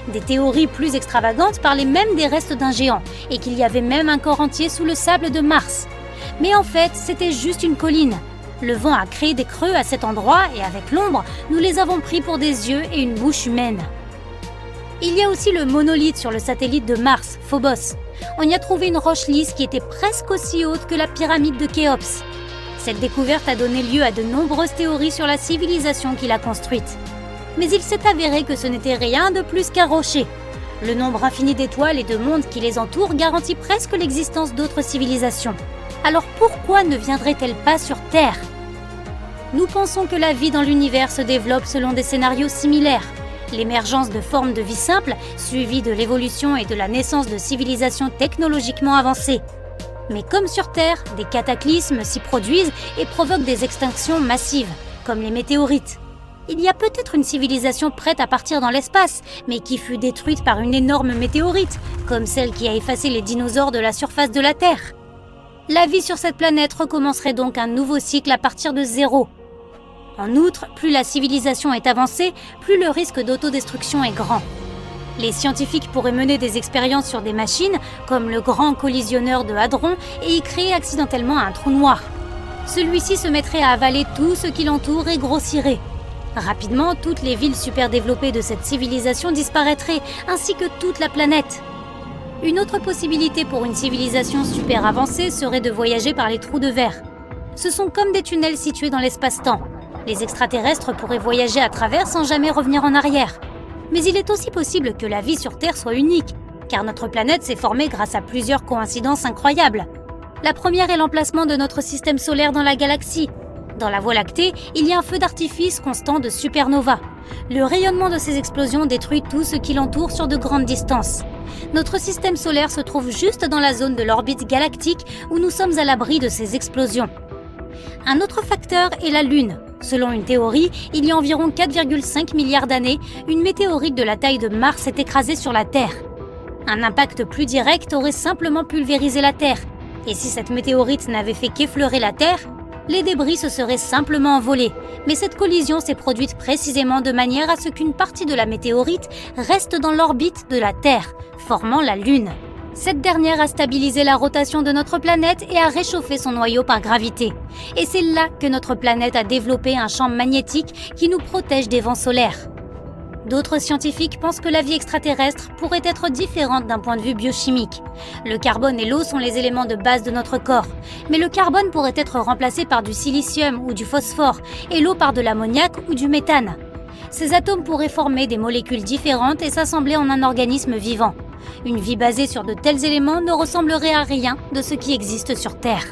Des théories plus extravagantes parlaient même des restes d'un géant, et qu'il y avait même un corps entier sous le sable de Mars. Mais en fait, c'était juste une colline. Le vent a créé des creux à cet endroit et avec l'ombre, nous les avons pris pour des yeux et une bouche humaine. Il y a aussi le monolithe sur le satellite de Mars, Phobos. On y a trouvé une roche lisse qui était presque aussi haute que la pyramide de Khéops. Cette découverte a donné lieu à de nombreuses théories sur la civilisation qui l'a construite. Mais il s'est avéré que ce n'était rien de plus qu'un rocher. Le nombre infini d'étoiles et de mondes qui les entourent garantit presque l'existence d'autres civilisations. Alors pourquoi ne viendraient-elles pas sur Terre ? Nous pensons que la vie dans l'univers se développe selon des scénarios similaires. L'émergence de formes de vie simples, suivie de l'évolution et de la naissance de civilisations technologiquement avancées. Mais comme sur Terre, des cataclysmes s'y produisent et provoquent des extinctions massives, comme les météorites. Il y a peut-être une civilisation prête à partir dans l'espace, mais qui fut détruite par une énorme météorite, comme celle qui a effacé les dinosaures de la surface de la Terre. La vie sur cette planète recommencerait donc un nouveau cycle à partir de zéro. En outre, plus la civilisation est avancée, plus le risque d'autodestruction est grand. Les scientifiques pourraient mener des expériences sur des machines, comme le grand collisionneur de Hadron, et y créer accidentellement un trou noir. Celui-ci se mettrait à avaler tout ce qui l'entoure et grossirait. Rapidement, toutes les villes super développées de cette civilisation disparaîtraient, ainsi que toute la planète. Une autre possibilité pour une civilisation super avancée serait de voyager par les trous de verre. Ce sont comme des tunnels situés dans l'espace-temps. Les extraterrestres pourraient voyager à travers sans jamais revenir en arrière. Mais il est aussi possible que la vie sur Terre soit unique, car notre planète s'est formée grâce à plusieurs coïncidences incroyables. La première est l'emplacement de notre système solaire dans la galaxie. Dans la Voie lactée, il y a un feu d'artifice constant de supernovas. Le rayonnement de ces explosions détruit tout ce qui l'entoure sur de grandes distances. Notre système solaire se trouve juste dans la zone de l'orbite galactique où nous sommes à l'abri de ces explosions. Un autre facteur est la Lune. Selon une théorie, il y a environ 4,5 milliards d'années, une météorite de la taille de Mars s'est écrasée sur la Terre. Un impact plus direct aurait simplement pulvérisé la Terre. Et si cette météorite n'avait fait qu'effleurer la Terre, les débris se seraient simplement envolés. Mais cette collision s'est produite précisément de manière à ce qu'une partie de la météorite reste dans l'orbite de la Terre, formant la Lune. Cette dernière a stabilisé la rotation de notre planète et a réchauffé son noyau par gravité. Et c'est là que notre planète a développé un champ magnétique qui nous protège des vents solaires. D'autres scientifiques pensent que la vie extraterrestre pourrait être différente d'un point de vue biochimique. Le carbone et l'eau sont les éléments de base de notre corps, mais le carbone pourrait être remplacé par du silicium ou du phosphore et l'eau par de l'ammoniac ou du méthane. Ces atomes pourraient former des molécules différentes et s'assembler en un organisme vivant. Une vie basée sur de tels éléments ne ressemblerait à rien de ce qui existe sur Terre.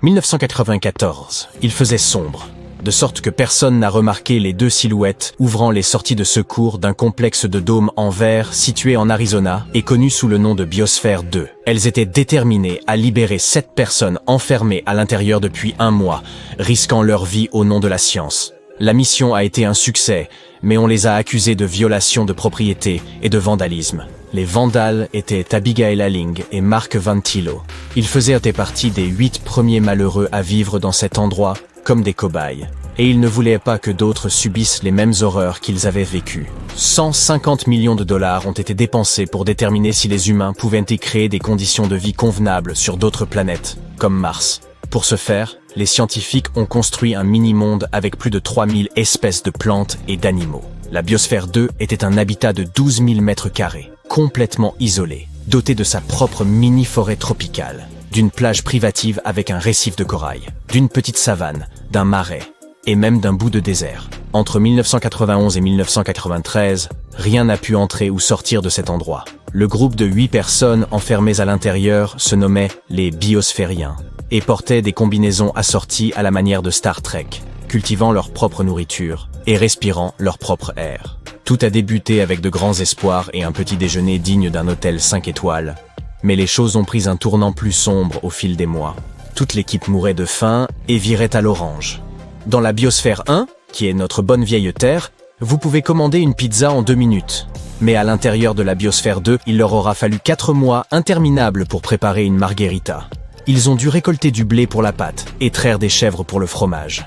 1994, il faisait sombre, de sorte que personne n'a remarqué les deux silhouettes ouvrant les sorties de secours d'un complexe de dômes en verre situé en Arizona et connu sous le nom de Biosphère 2. Elles étaient déterminées à libérer 7 personnes enfermées à l'intérieur depuis 1 mois, risquant leur vie au nom de la science. La mission a été un succès, mais on les a accusés de violation de propriété et de vandalisme. Les vandales étaient Abigail Alling et Mark Van Tillo. Ils faisaient partie des 8 premiers malheureux à vivre dans cet endroit comme des cobayes. Et ils ne voulaient pas que d'autres subissent les mêmes horreurs qu'ils avaient vécues. 150 millions de dollars ont été dépensés pour déterminer si les humains pouvaient y créer des conditions de vie convenables sur d'autres planètes, comme Mars. Pour ce faire, les scientifiques ont construit un mini-monde avec plus de 3000 espèces de plantes et d'animaux. La Biosphère 2 était un habitat de 12 000 mètres carrés, complètement isolé, doté de sa propre mini-forêt tropicale, d'une plage privative avec un récif de corail, d'une petite savane, d'un marais, et même d'un bout de désert. Entre 1991 et 1993, rien n'a pu entrer ou sortir de cet endroit. Le groupe de 8 personnes enfermées à l'intérieur se nommait les Biosphériens et portaient des combinaisons assorties à la manière de Star Trek, cultivant leur propre nourriture et respirant leur propre air. Tout a débuté avec de grands espoirs et un petit déjeuner digne d'un hôtel 5 étoiles. Mais les choses ont pris un tournant plus sombre au fil des mois. Toute l'équipe mourait de faim et virait à l'orange. Dans la Biosphère 1, qui est notre bonne vieille Terre, vous pouvez commander une pizza en 2 minutes. Mais à l'intérieur de la Biosphère 2, il leur aura fallu 4 mois interminables pour préparer une margherita. Ils ont dû récolter du blé pour la pâte et traire des chèvres pour le fromage.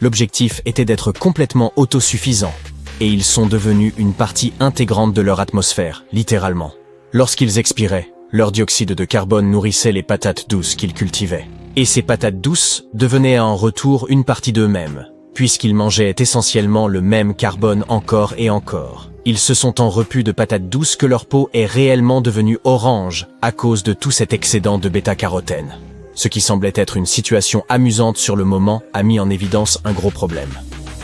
L'objectif était d'être complètement autosuffisants, et ils sont devenus une partie intégrante de leur atmosphère, littéralement. Lorsqu'ils expiraient, leur dioxyde de carbone nourrissait les patates douces qu'ils cultivaient. Et ces patates douces devenaient en retour une partie d'eux-mêmes, puisqu'ils mangeaient essentiellement le même carbone encore et encore. Ils se sont en repus de patates douces que leur peau est réellement devenue orange à cause de tout cet excédent de bêta-carotène. Ce qui semblait être une situation amusante sur le moment a mis en évidence un gros problème.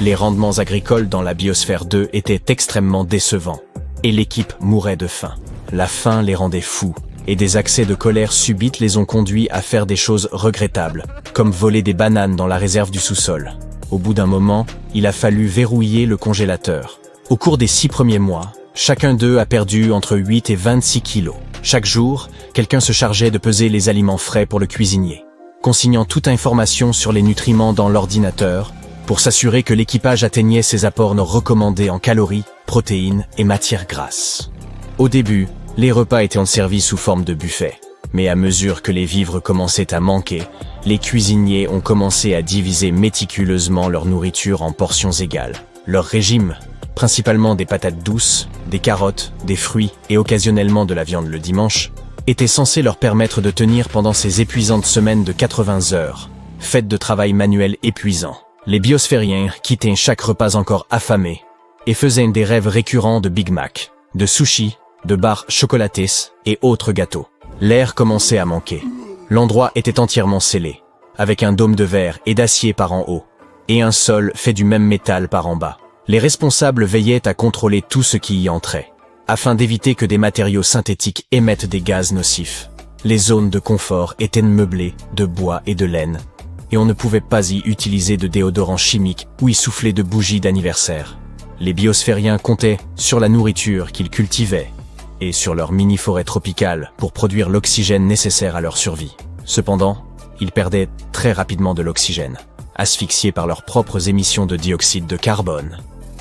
Les rendements agricoles dans la Biosphère 2 étaient extrêmement décevants, et l'équipe mourait de faim. La faim les rendait fous, et des accès de colère subite les ont conduits à faire des choses regrettables, comme voler des bananes dans la réserve du sous-sol. Au bout d'un moment, il a fallu verrouiller le congélateur. Au cours des 6 premiers mois, chacun d'eux a perdu entre 8 et 26 kilos. Chaque jour, quelqu'un se chargeait de peser les aliments frais pour le cuisinier, consignant toute information sur les nutriments dans l'ordinateur pour s'assurer que l'équipage atteignait ses apports recommandés en calories, protéines et matières grasses. Au début, les repas étaient servis sous forme de buffet, mais à mesure que les vivres commençaient à manquer, les cuisiniers ont commencé à diviser méticuleusement leur nourriture en portions égales. Leur régime, principalement des patates douces, des carottes, des fruits et occasionnellement de la viande le dimanche, était censé leur permettre de tenir pendant ces épuisantes semaines de 80 heures, faites de travail manuel épuisant. Les biosphériens quittaient chaque repas encore affamés et faisaient des rêves récurrents de Big Mac, de sushis, de barres chocolatées et autres gâteaux. L'air commençait à manquer. L'endroit était entièrement scellé, avec un dôme de verre et d'acier par en haut, et un sol fait du même métal par en bas. Les responsables veillaient à contrôler tout ce qui y entrait, afin d'éviter que des matériaux synthétiques émettent des gaz nocifs. Les zones de confort étaient meublées de bois et de laine, et on ne pouvait pas y utiliser de déodorant chimique ou y souffler de bougies d'anniversaire. Les biosphériens comptaient sur la nourriture qu'ils cultivaient, et sur leur mini-forêt tropicale pour produire l'oxygène nécessaire à leur survie. Cependant, ils perdaient très rapidement de l'oxygène, asphyxiés par leurs propres émissions de dioxyde de carbone.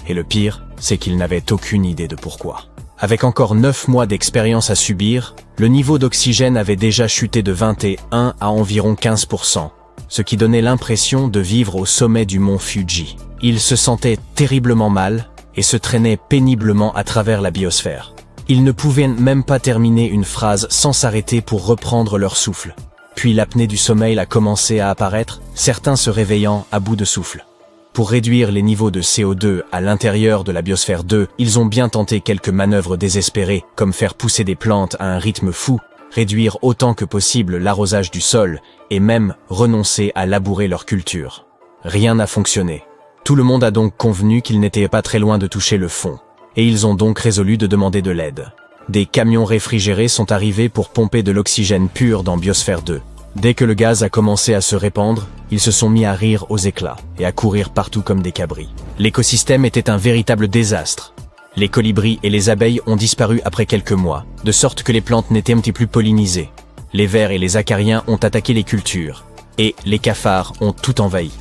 Et le pire, c'est qu'ils n'avaient aucune idée de pourquoi. Avec encore 9 mois d'expérience à subir, le niveau d'oxygène avait déjà chuté de 21 à environ 15%, ce qui donnait l'impression de vivre au sommet du mont Fuji. Ils se sentaient terriblement mal et se traînaient péniblement à travers la biosphère. Ils ne pouvaient même pas terminer une phrase sans s'arrêter pour reprendre leur souffle. Puis l'apnée du sommeil a commencé à apparaître, certains se réveillant à bout de souffle. Pour réduire les niveaux de CO2 à l'intérieur de la biosphère 2, ils ont bien tenté quelques manœuvres désespérées, comme faire pousser des plantes à un rythme fou, réduire autant que possible l'arrosage du sol, et même renoncer à labourer leur culture. Rien n'a fonctionné. Tout le monde a donc convenu qu'ils n'étaient pas très loin de toucher le fond, et ils ont donc résolu de demander de l'aide. Des camions réfrigérés sont arrivés pour pomper de l'oxygène pur dans Biosphère 2. Dès que le gaz a commencé à se répandre, ils se sont mis à rire aux éclats et à courir partout comme des cabris. L'écosystème était un véritable désastre. Les colibris et les abeilles ont disparu après quelques mois, de sorte que les plantes n'étaient plus pollinisées. Les vers et les acariens ont attaqué les cultures, et les cafards ont tout envahi.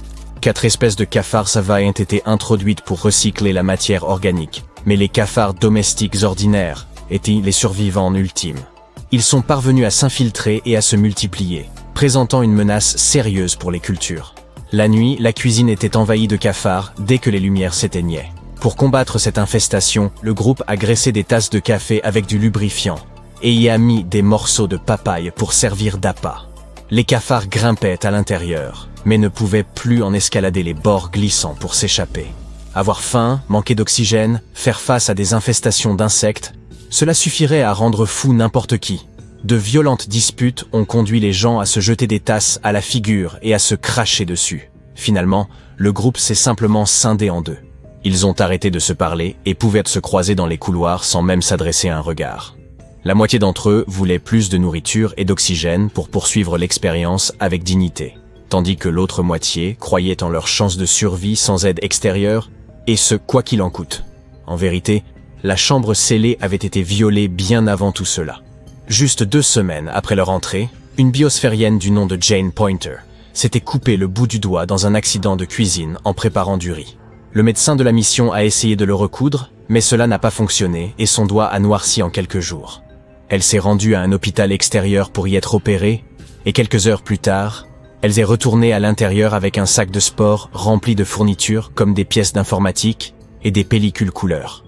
4 espèces de cafards sauvages ont été introduites pour recycler la matière organique, mais les cafards domestiques ordinaires étaient les survivants ultimes. Ils sont parvenus à s'infiltrer et à se multiplier, présentant une menace sérieuse pour les cultures. La nuit, la cuisine était envahie de cafards dès que les lumières s'éteignaient. Pour combattre cette infestation, le groupe a graissé des tasses de café avec du lubrifiant et y a mis des morceaux de papaye pour servir d'appât. Les cafards grimpaient à l'intérieur, mais ne pouvaient plus en escalader les bords glissants pour s'échapper. Avoir faim, manquer d'oxygène, faire face à des infestations d'insectes, cela suffirait à rendre fou n'importe qui. De violentes disputes ont conduit les gens à se jeter des tasses à la figure et à se cracher dessus. Finalement, le groupe s'est simplement scindé en deux. Ils ont arrêté de se parler et pouvaient se croiser dans les couloirs sans même s'adresser un regard. La moitié d'entre eux voulaient plus de nourriture et d'oxygène pour poursuivre l'expérience avec dignité, tandis que l'autre moitié croyait en leurs chances de survie sans aide extérieure, et ce quoi qu'il en coûte. En vérité, la chambre scellée avait été violée bien avant tout cela. Juste 2 semaines après leur entrée, une biosphérienne du nom de Jane Pointer s'était coupé le bout du doigt dans un accident de cuisine en préparant du riz. Le médecin de la mission a essayé de le recoudre, mais cela n'a pas fonctionné et son doigt a noirci en quelques jours. Elle s'est rendue à un hôpital extérieur pour y être opérée, et quelques heures plus tard, elle est retournée à l'intérieur avec un sac de sport rempli de fournitures comme des pièces d'informatique et des pellicules couleur.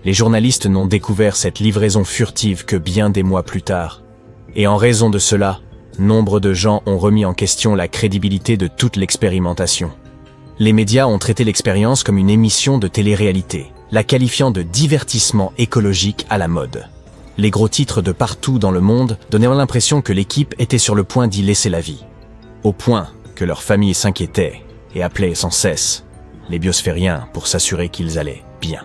Les journalistes n'ont découvert cette livraison furtive que bien des mois plus tard. Et en raison de cela, nombre de gens ont remis en question la crédibilité de toute l'expérimentation. Les médias ont traité l'expérience comme une émission de télé-réalité, la qualifiant de divertissement écologique à la mode. Les gros titres de partout dans le monde donnaient l'impression que l'équipe était sur le point d'y laisser la vie. Au point que leurs familles s'inquiétaient et appelaient sans cesse les biosphériens pour s'assurer qu'ils allaient bien.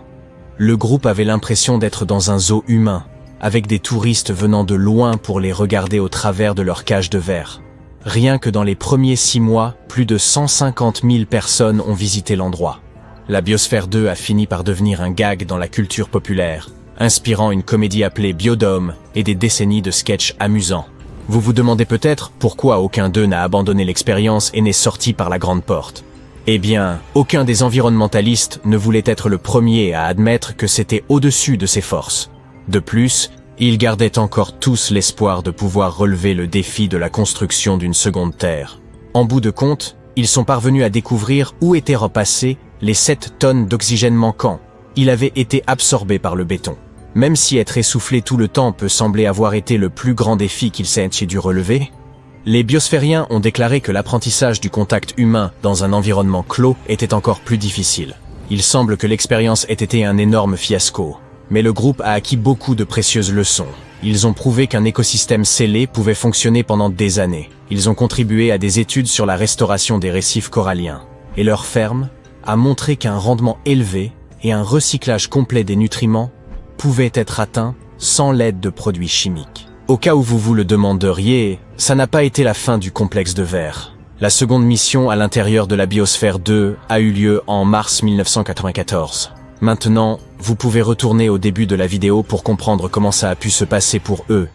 Le groupe avait l'impression d'être dans un zoo humain, avec des touristes venant de loin pour les regarder au travers de leur cage de verre. Rien que dans les premiers 6 mois, plus de 150 000 personnes ont visité l'endroit. La Biosphère 2 a fini par devenir un gag dans la culture populaire, inspirant une comédie appelée Biodome et des décennies de sketchs amusants. Vous vous demandez peut-être pourquoi aucun d'eux n'a abandonné l'expérience et n'est sorti par la grande porte. Eh bien, aucun des environnementalistes ne voulait être le premier à admettre que c'était au-dessus de ses forces. De plus, ils gardaient encore tous l'espoir de pouvoir relever le défi de la construction d'une seconde Terre. En bout de compte, ils sont parvenus à découvrir où étaient repassées les 7 tonnes d'oxygène manquant. Il avait été absorbé par le béton. Même si être essoufflé tout le temps peut sembler avoir été le plus grand défi qu'ils s'aient dû relever, les biosphériens ont déclaré que l'apprentissage du contact humain dans un environnement clos était encore plus difficile. Il semble que l'expérience ait été un énorme fiasco, mais le groupe a acquis beaucoup de précieuses leçons. Ils ont prouvé qu'un écosystème scellé pouvait fonctionner pendant des années. Ils ont contribué à des études sur la restauration des récifs coralliens. Et leur ferme a montré qu'un rendement élevé et un recyclage complet des nutriments pouvaient être atteints sans l'aide de produits chimiques. Au cas où vous vous le demanderiez, ça n'a pas été la fin du complexe de verre. La seconde mission à l'intérieur de la Biosphère 2 a eu lieu en mars 1994. Maintenant, vous pouvez retourner au début de la vidéo pour comprendre comment ça a pu se passer pour eux